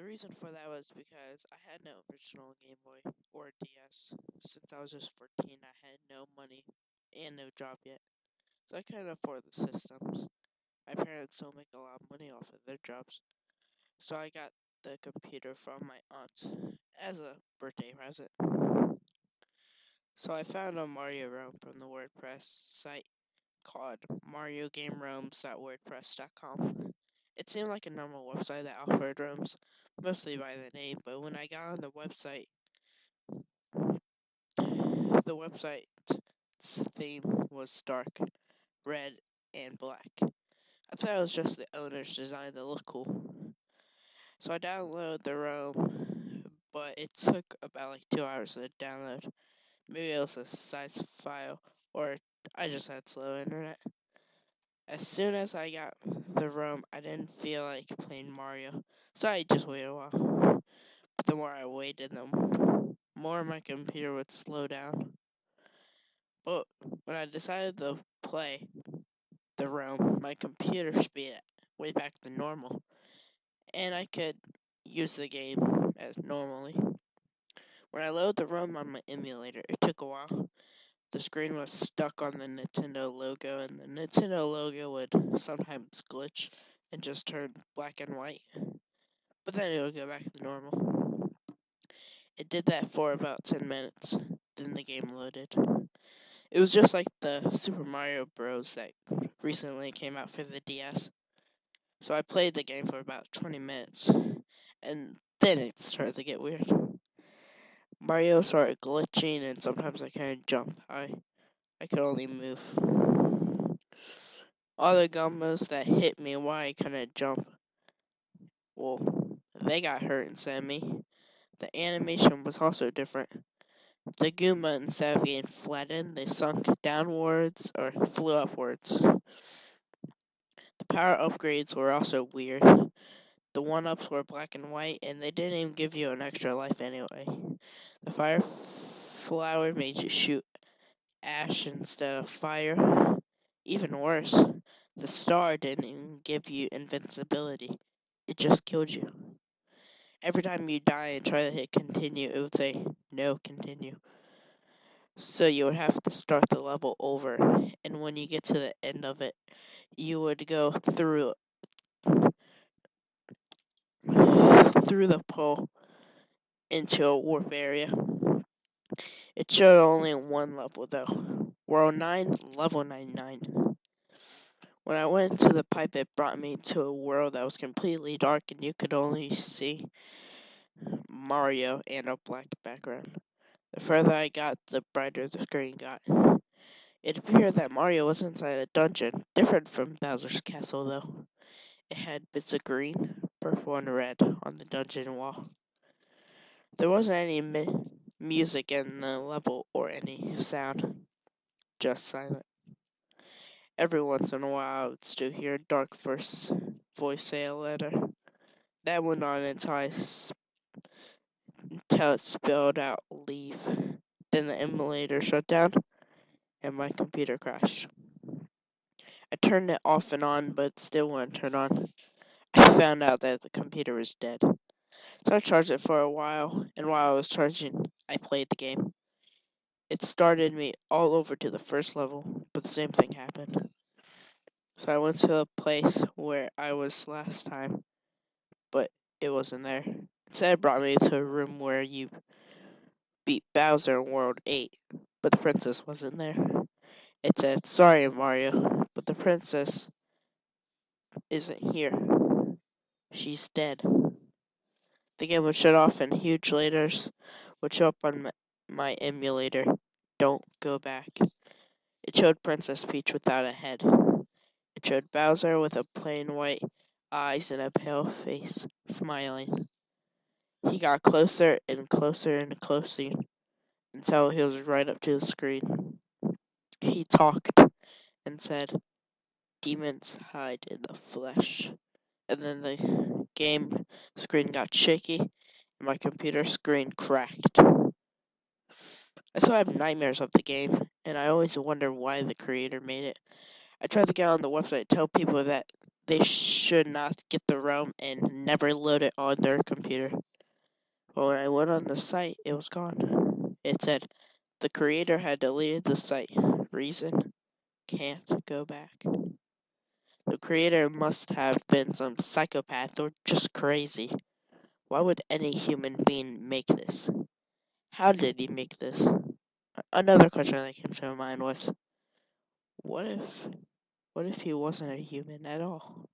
The reason for that was because I had no original Game Boy or DS. Since I was just 14, I had no money and no job yet. So I couldn't afford the systems. My parents don't make a lot of money off of their jobs. So I got the computer from my aunt as a birthday present. So I found a Mario ROM from the WordPress site called MarioGameRooms.wordpress.com. It seemed like a normal website that offered rooms, mostly by the name, but when I got on the website's theme was dark, red, and black. I thought it was just the owner's design that looked cool. So I downloaded the ROM, but it took about like 2 hours to download. Maybe it was a size file, or I just had slow internet. As soon as I got the ROM, I didn't feel like playing Mario, so I just waited a while. But the more I waited, the more my computer would slow down. But when I decided to play the ROM, my computer speed way back to normal, and I could use the game as normally. When I loaded the ROM on my emulator, it took a while. The screen was stuck on the Nintendo logo, and the Nintendo logo would sometimes glitch and just turn black and white. But then it would go back to normal. It did that for about 10 minutes. Then the game loaded. It was just like the Super Mario Bros. That recently came out for the DS. So I played the game for about 20 minutes, and then it started to get weird. Mario started glitching, and sometimes I couldn't jump. I could only move. All the gumbos that hit me while I couldn't jump, well, they got hurt instead of me. The animation was also different. The Goomba, instead of getting flattened, they sunk downwards or flew upwards. The power upgrades were also weird. The one-ups were black and white, and they didn't even give you an extra life anyway. The fire flower made you shoot ash instead of fire. Even worse, the star didn't even give you invincibility. It just killed you. Every time you die and try to hit continue, it would say, no, continue. So you would have to start the level over, and when you get to the end of it, you would go through the pole into a warp area. It showed only one level though. World 9, level 99. When I went into the pipe, it brought me to a world that was completely dark and you could only see Mario and a black background. The further I got, the brighter the screen got. It appeared that Mario was inside a dungeon, different from Bowser's castle though. It had bits of green, purple, and red on the dungeon wall. There wasn't any music in the level or any sound, just silent. Every once in a while, I would still hear Dark First's voice say a letter. That went on until it spelled out leave. Then the emulator shut down and my computer crashed. I turned it off and on, but it still wouldn't turn on. I found out that the computer was dead. So I charged it for a while, and while I was charging, I played the game. It started me all over to the first level, but the same thing happened. So I went to a place where I was last time, but it wasn't there. Instead, it brought me to a room where you beat Bowser in World 8, but the princess wasn't there. It said, sorry, Mario, but the princess isn't here. She's dead. The game would shut off and huge letters would show up on my emulator. Don't go back. It showed Princess Peach without a head. It showed Bowser with a plain white eyes and a pale face, smiling. He got closer and closer and closer until he was right up to the screen. He talked and said, demons hide in the flesh. And then the game screen got shaky and my computer screen cracked. I still have nightmares of the game, and I always wonder why the creator made it. I tried to get on the website and tell people that they should not get the ROM and never load it on their computer. But when I went on the site, it was gone. It said the creator had deleted the site. Reason: can't go back. The creator must have been some psychopath or just crazy. Why would any human being make this? How did he make this? Another question that came to my mind was, what if he wasn't a human at all?